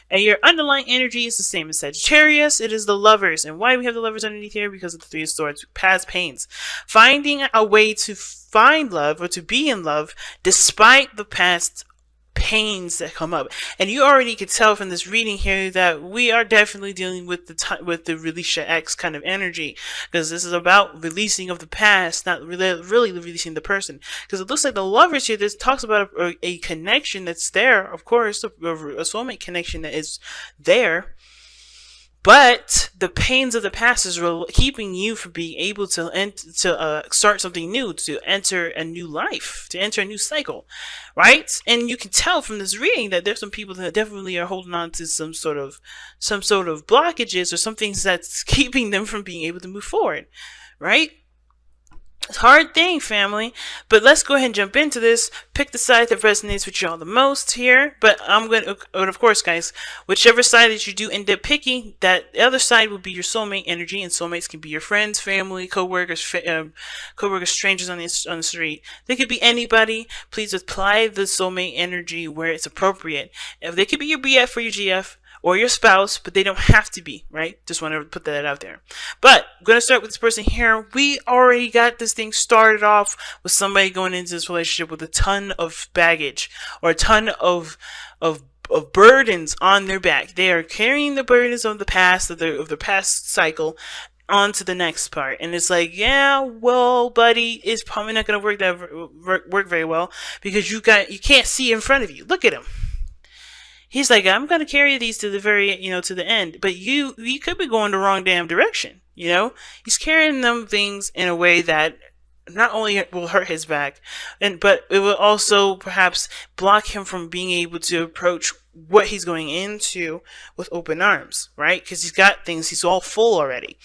And your underlying energy is the same as Sagittarius. It is the lovers. And why we have the lovers underneath here? Because of the Three of Swords, past pains. Finding a way to find love or to be in love despite the past pains that come up. And you already could tell from this reading here that we are definitely dealing with the release your X kind of energy, because this is about releasing of the past, not really releasing the person. Because it looks like the lovers here, this talks about a connection that's there, of course, a soulmate connection that is there. But the pains of the past is keeping you from being able to start something new, to enter a new life, to enter a new cycle, right? And you can tell from this reading that there's some people that definitely are holding on to some sort of blockages or some things that's keeping them from being able to move forward, right? It's a hard thing, family, but let's go ahead and jump into this. Pick the side that resonates with y'all the most here, but of course, guys, whichever side that you do end up picking, that the other side will be your soulmate energy, and soulmates can be your friends, family, co-workers, strangers on the street. They could be anybody. Please apply the soulmate energy where it's appropriate. If they could be your BF or your GF, or your spouse, but they don't have to be, right? Just want to put that out there. But I'm going to start with this person here. We already got this thing started off with somebody going into this relationship with a ton of baggage or a ton of burdens on their back. They are carrying the burdens of the past, of the past cycle, onto the next part. And it's like, yeah, well, buddy, it's probably not going to work very well because you can't see in front of you. Look at him. He's like, I'm going to carry these to the very, to the end. But you could be going the wrong damn direction, He's carrying them things in a way that not only will hurt his back, but it will also perhaps block him from being able to approach what he's going into with open arms, right? Because he's got things, he's all full already.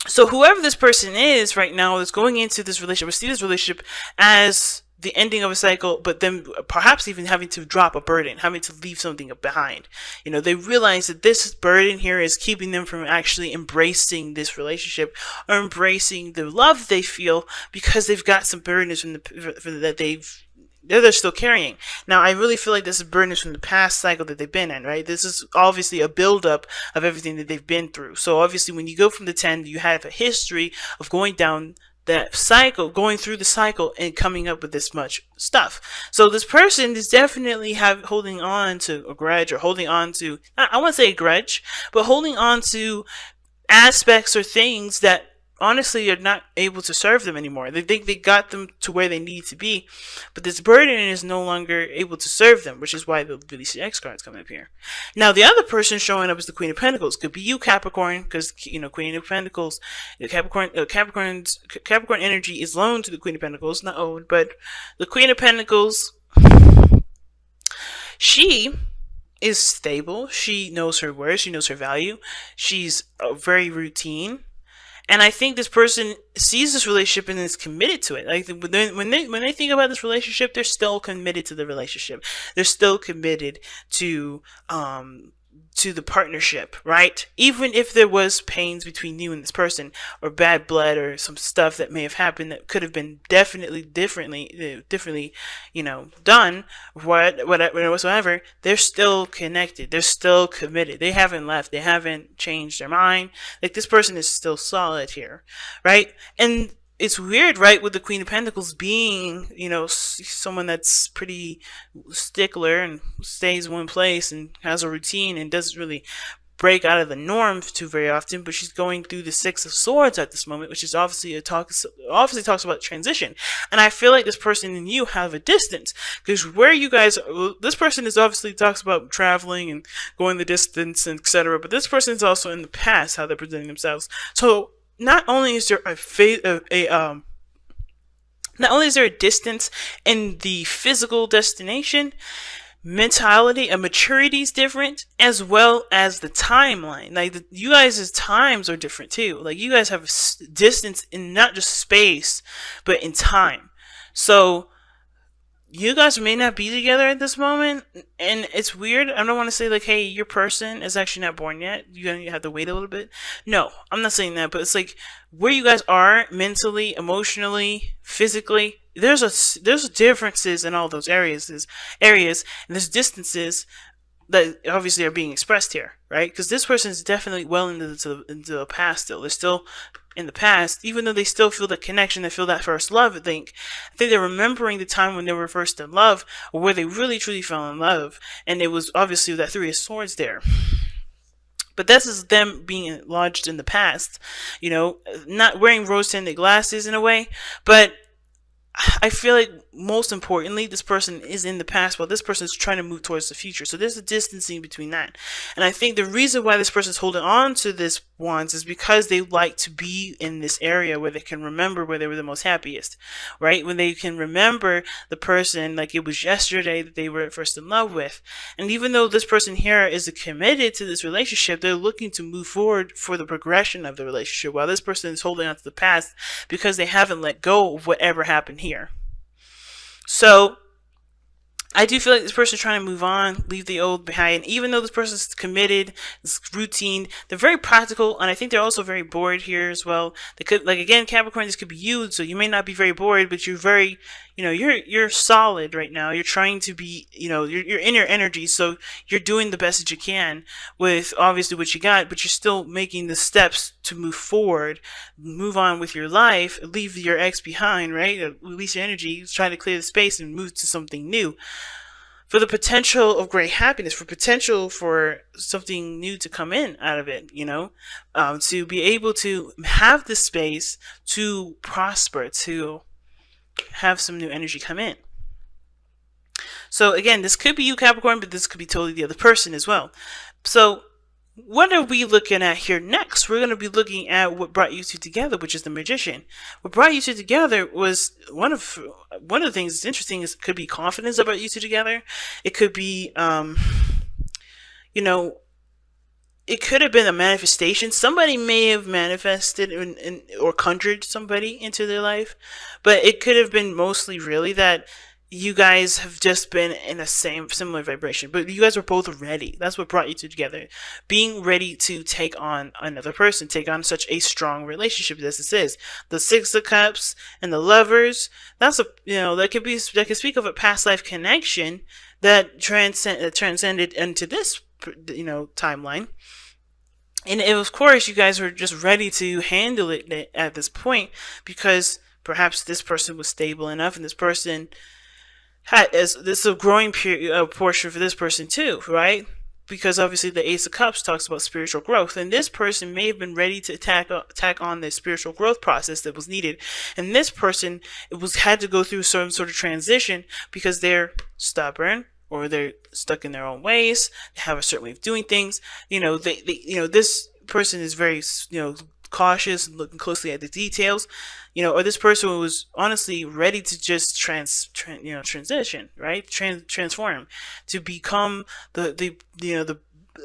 So whoever this person is right now is going into this relationship, or see this relationship as the ending of a cycle, but then perhaps even having to drop a burden, having to leave something behind. They realize that this burden here is keeping them from actually embracing this relationship or embracing the love they feel because they've got some burdens that they're still carrying. Now, I really feel like this is burdens from the past cycle that they've been in, right? This is obviously a buildup of everything that they've been through. So obviously when you go from the 10, you have a history of going down that cycle, going through the cycle and coming up with this much stuff. So this person is definitely holding on to a grudge, or holding on to, I wouldn't say a grudge, but holding on to aspects or things that honestly are not able to serve them anymore. They think they got them to where they need to be, but this burden is no longer able to serve them, which is why the release the X cards come up here. Now, the other person showing up is the Queen of Pentacles. Could be you, Capricorn, because Queen of Pentacles, Capricorn energy is loaned to the Queen of Pentacles, not owed, but the Queen of Pentacles, she is stable. She knows her worth. She knows her value. She's very routine. And I think this person sees this relationship and is committed to it. Like when they think about this relationship, they're still committed to the relationship. They're still committed to the partnership, right? Even if there was pains between you and this person, or bad blood, or some stuff that may have happened that could have been definitely differently, done, whatsoever, they're still connected. They're still committed. They haven't left. They haven't changed their mind. Like, this person is still solid here, right? And it's weird, right, with the Queen of Pentacles being, someone that's pretty stickler and stays in one place and has a routine and doesn't really break out of the norm too very often, but she's going through the Six of Swords at this moment, which is obviously talks about transition. And I feel like this person and you have a distance, because this person is obviously talks about traveling and going the distance and etc., but this person is also in the past, how they're presenting themselves. So not only is there a distance in the physical destination, mentality and maturity is different, as well as the timeline. Like, you guys' times are different too. Like, you guys have distance in not just space, but in time. So you guys may not be together at this moment, and it's weird. I don't want to say like, hey, your person is actually not born yet, you have to wait a little bit. No, I'm not saying that, but it's like where you guys are mentally, emotionally, physically, there's differences in all those areas, and there's distances that obviously are being expressed here, right? Because this person is definitely well into the past still. They're still in the past, even though they still feel the connection, they feel that first love. I think they're remembering the time when they were first in love, or where they really truly fell in love, and it was obviously that Three of Swords there. But this is them being lodged in the past, not wearing rose-tinted glasses in a way, but I feel like most importantly, this person is in the past while this person is trying to move towards the future. So there's a distancing between that. And I think the reason why this person is holding on to this wands is because they like to be in this area where they can remember where they were the most happiest, right? When they can remember the person like it was yesterday that they were first in love with. And even though this person here is committed to this relationship, they're looking to move forward for the progression of the relationship, while this person is holding on to the past because they haven't let go of whatever happened here. So I do feel like this person is trying to move on, leave the old behind. Even though this person is committed, it's routine, they're very practical, and I think they're also very bored here as well. They could, like, again, Capricorn, this could be you, so you may not be very bored, but you're very, you're solid right now. You're trying to be, you're in your energy, so you're doing the best that you can with obviously what you got, but you're still making the steps to move forward, move on with your life, leave your ex behind, right? Release your energy, try to clear the space and move to something new. For the potential of great happiness, for potential for something new to come in out of it, to be able to have the space to prosper, to have some new energy come in. So again, this could be you, Capricorn, but this could be totally the other person as well. So what are we looking at here next? We're going to be looking at what brought you two together, which is the Magician. What brought you two together was one of the things that's interesting is it could be confidence that brought you two together. It could be, it could have been a manifestation. Somebody may have manifested or conjured somebody into their life, but it could have been mostly really that you guys have just been in a similar vibration, but you guys were both ready. That's what brought you two together. Being ready to take on another person, take on such a strong relationship as this is. The Six of Cups and the Lovers, that's that could speak of a past life connection that transcended into this, timeline. And of course, you guys were just ready to handle it at this point because perhaps this person was stable enough, and this person this is a growing portion for this person too, right? Because obviously the Ace of Cups talks about spiritual growth, and this person may have been ready to tack on the spiritual growth process that was needed, and this person had to go through some sort of transition because they're stubborn, or they're stuck in their own ways. They have a certain way of doing things. This person is very, cautious and looking closely at the details. Or this person was honestly ready to just transition, right? Transform to become the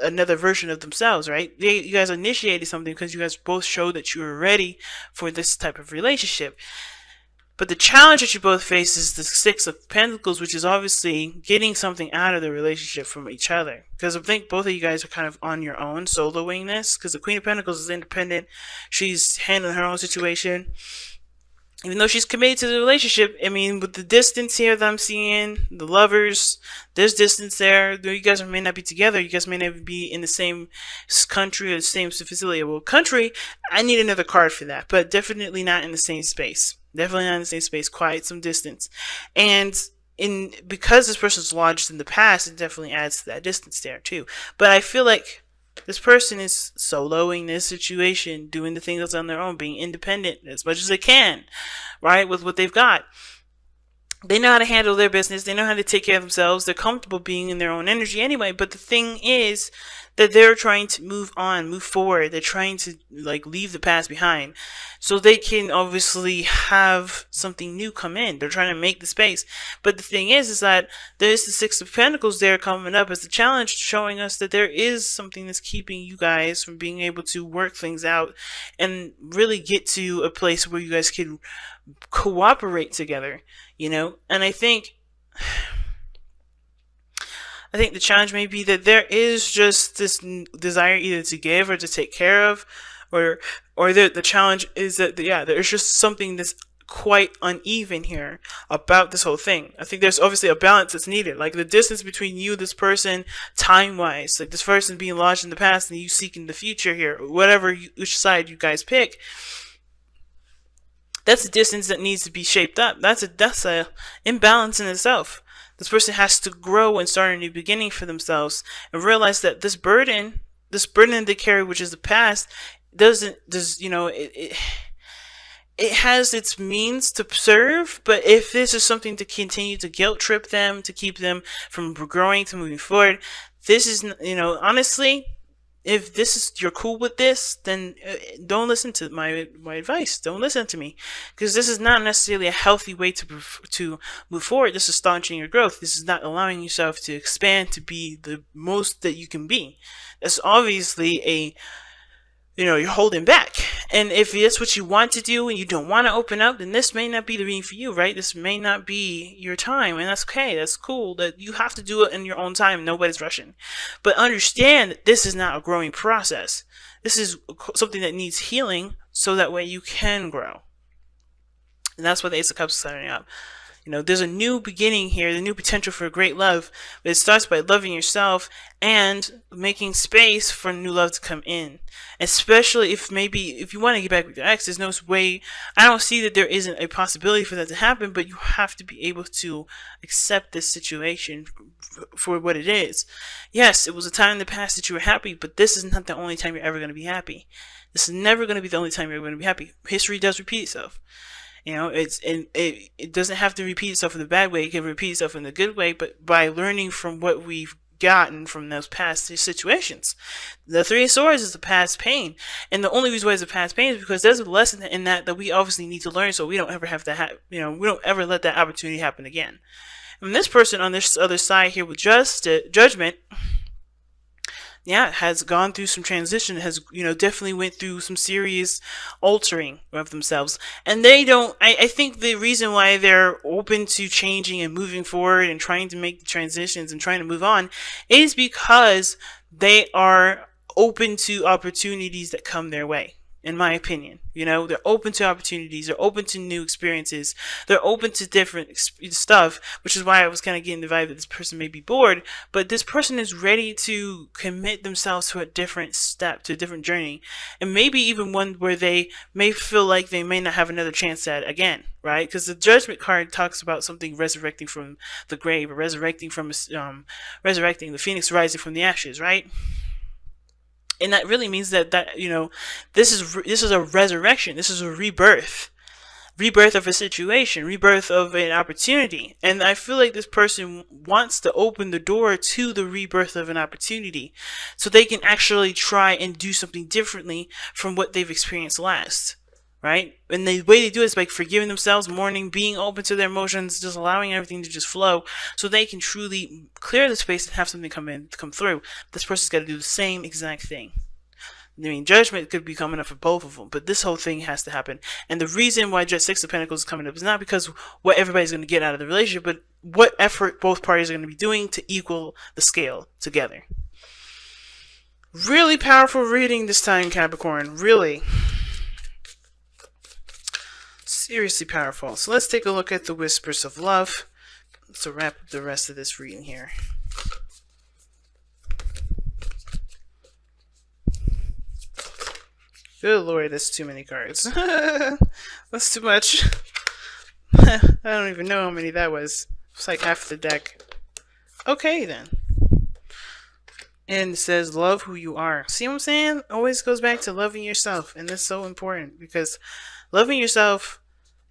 another version of themselves, right? You guys initiated something because you guys both showed that you were ready for this type of relationship. But the challenge that you both face is the Six of Pentacles, which is obviously getting something out of the relationship from each other. Because I think both of you guys are kind of on your own, soloing this. Because the Queen of Pentacles is independent. She's handling her own situation. Even though she's committed to the relationship, I mean, with the distance here that I'm seeing, the Lovers, there's distance there. Though you guys may not be together, you guys may not be in the same country or the same facility. Well, country, I need another card for that. But definitely not in the same space. Definitely not in the same space, quite some distance. And because this person's lodged in the past, it definitely adds to that distance there too. But I feel like this person is soloing this situation, doing the things on their own, being independent as much as they can, right, with what they've got. They know how to handle their business. They know how to take care of themselves. They're comfortable being in their own energy anyway. But the thing is that they're trying to move on, move forward. They're trying to leave the past behind so they can obviously have something new come in. They're trying to make the space. But the thing is that there's the Six of Pentacles there coming up as the challenge, showing us that there is something that's keeping you guys from being able to work things out and really get to a place where you guys can cooperate together, And I think the challenge may be that there is just this desire either to give or to take care of, or the challenge is that there's just something that's quite uneven here about this whole thing. I think there's obviously a balance that's needed. Like the distance between you, this person, time-wise, like this person being launched in the past and you seeking the future here, whatever which side you guys pick. That's a distance that needs to be shaped up. That's a imbalance in itself. This person has to grow and start a new beginning for themselves and realize that this burden they carry, which is the past, it has its means to serve, but if this is something to continue to guilt trip them, to keep them from growing, to moving forward, this is, honestly, if this is, you're cool with this, then don't listen to my advice. Don't listen to me, because this is not necessarily a healthy way to move forward. This is staunching your growth. This is not allowing yourself to expand to be the most that you can be. That's obviously you're holding back. And if that's what you want to do and you don't want to open up, then this may not be the reading for you, right? This may not be your time, and that's okay. That's cool. That you have to do it in your own time. Nobody's rushing. But understand that this is not a growing process. This is something that needs healing so that way you can grow. And that's what the Ace of Cups is setting up. There's a new beginning here, the new potential for great love, but it starts by loving yourself and making space for new love to come in. Especially if you want to get back with your ex, there's no way, I don't see that there isn't a possibility for that to happen, but you have to be able to accept this situation for what it is. Yes, it was a time in the past that you were happy, but this is not the only time you're ever going to be happy. This is never going to be the only time you're going to be happy. History does repeat itself. It doesn't have to repeat itself in the bad way. It can repeat itself in the good way, but by learning from what we've gotten from those past situations. The Three of Swords is the past pain, and the only reason why it's a past pain is because there's a lesson in that we obviously need to learn, so we don't ever have to we don't ever let that opportunity happen again. And this person on this other side here with judgment, has gone through some transition, has, definitely went through some serious altering of themselves. And I think the reason why they're open to changing and moving forward and trying to make the transitions and trying to move on is because they are open to opportunities that come their way. In my opinion, they're open to opportunities, they're open to new experiences, they're open to different stuff, which is why I was kind of getting the vibe that this person may be bored, but this person is ready to commit themselves to a different step, to a different journey, and maybe even one where they may feel like they may not have another chance at again, right? Because the Judgment card talks about something resurrecting from the grave, or resurrecting the phoenix rising from the ashes, right? And that really means that this is a resurrection. This is a rebirth of a situation, rebirth of an opportunity. And I feel like this person wants to open the door to the rebirth of an opportunity so they can actually try and do something differently from what they've experienced last. Right? And the way they do it is by forgiving themselves, mourning, being open to their emotions, just allowing everything to just flow so they can truly clear the space and have something come through. This person's got to do the same exact thing. Judgment could be coming up for both of them, but this whole thing has to happen. And the reason why Six of Pentacles is coming up is not because what everybody's going to get out of the relationship, but what effort both parties are going to be doing to equal the scale together. Really powerful reading this time, Capricorn. Really. Seriously powerful. So let's take a look at the Whispers of Love to wrap up the rest of this reading here. Good Lord, that's too many cards. That's too much. I don't even know how many that was. It's like half the deck. Okay, then. And it says, love who you are. See what I'm saying? Always goes back to loving yourself. And that's so important, because loving yourself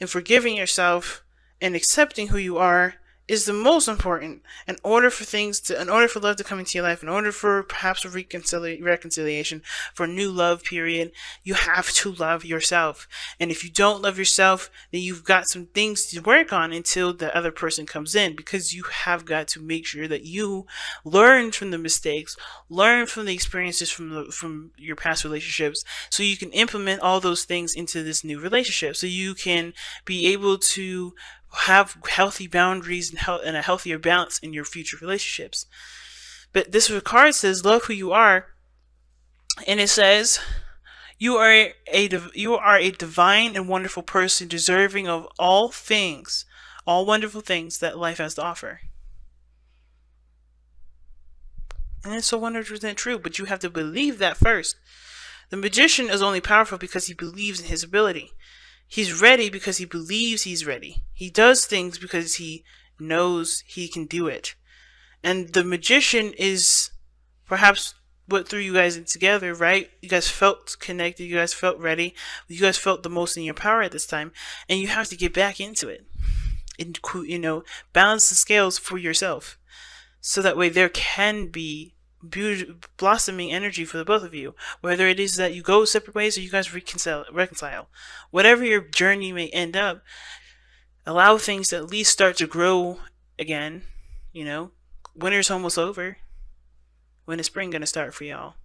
and forgiving yourself and accepting who you are is the most important in order for love to come into your life, in order for perhaps a reconciliation, for a new love period. You have to love yourself. And if you don't love yourself, then you've got some things to work on until the other person comes in, because you have got to make sure that you learn from the mistakes, learn from the experiences from your past relationships, so you can implement all those things into this new relationship, so you can be able to have healthy boundaries and a healthier balance in your future relationships. But this card says, love who you are. And it says, You are a divine and wonderful person, deserving of all things, all wonderful things that life has to offer. And it's so 100% true, but you have to believe that first. The magician is only powerful because he believes in his ability. He's ready because he believes he's ready. He does things because he knows he can do it. And the magician is perhaps what threw you guys in together, right? You guys felt connected. You guys felt ready. You guys felt the most in your power at this time. And you have to get back into it. And, balance the scales for yourself. So that way there can be blossoming energy for the both of you. Whether it is that you go separate ways or you guys reconcile. Whatever your journey may end up, allow things to at least start to grow again. Winter's almost over. When is spring gonna start for y'all?